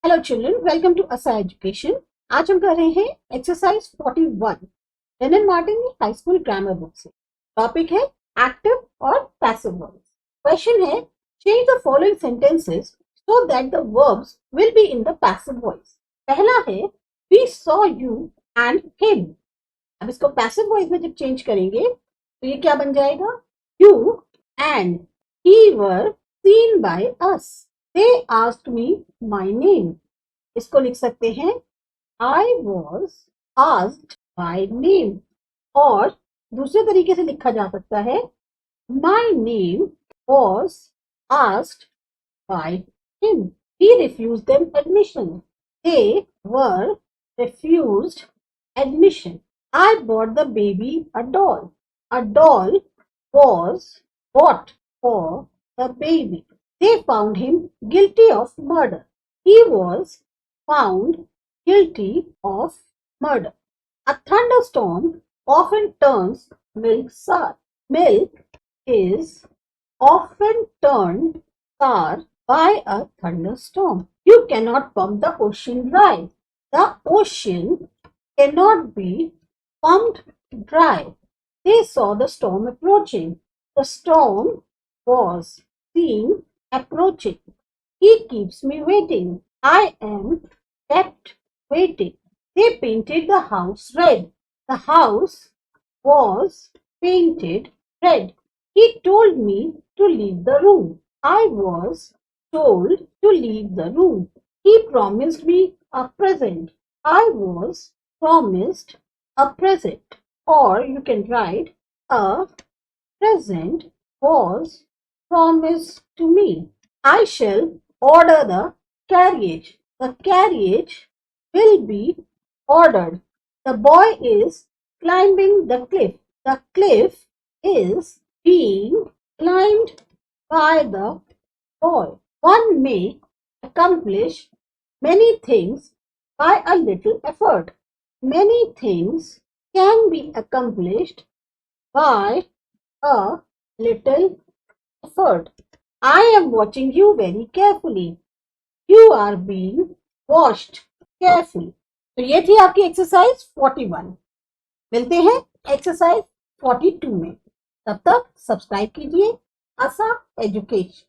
Hello children, welcome to ASA education. आज हम कर रहे हैं exercise 41 Wren and Martin high school grammar book से। टॉपिक है एक्टिव और पैसिव वॉइस। क्वेश्चन है change the following sentences so that the verbs will be in the passive voice. पहला है we saw you and him. अब इसको passive voice में जब चेंज करेंगे तो ये क्या बन जाएगा? You and he were seen by us. They asked me my name. इसको लिख सकते हैं I was asked by name। और दूसरे तरीके से लिखा जा सकता है My name was asked by him. He refused them admission. They were refused admission. I bought the baby a doll. A doll was bought for the baby. They found him guilty of murder. He was found guilty of murder. A thunderstorm often turns milk sour. Milk is often turned sour by a thunderstorm. You cannot pump the ocean dry. The ocean cannot be pumped dry. They saw the storm approaching. The storm was seen approaching. He keeps me waiting. I am kept waiting. They painted the house red. The house was painted red. He told me to leave the room. I was told to leave the room. He promised me a present. I was promised a present. Or you can write a present was promised to me. I shall order the carriage. The carriage will be ordered. The boy is climbing the cliff. The cliff is being climbed by the boy. One may accomplish many things by a little effort. Many things can be accomplished by a little effort. I am watching you very carefully. You are being watched carefully. तो ये थी आपकी exercise 41। मिलते हैं exercise 42 में। तब तक subscribe कीजिए ASA एजुकेशन।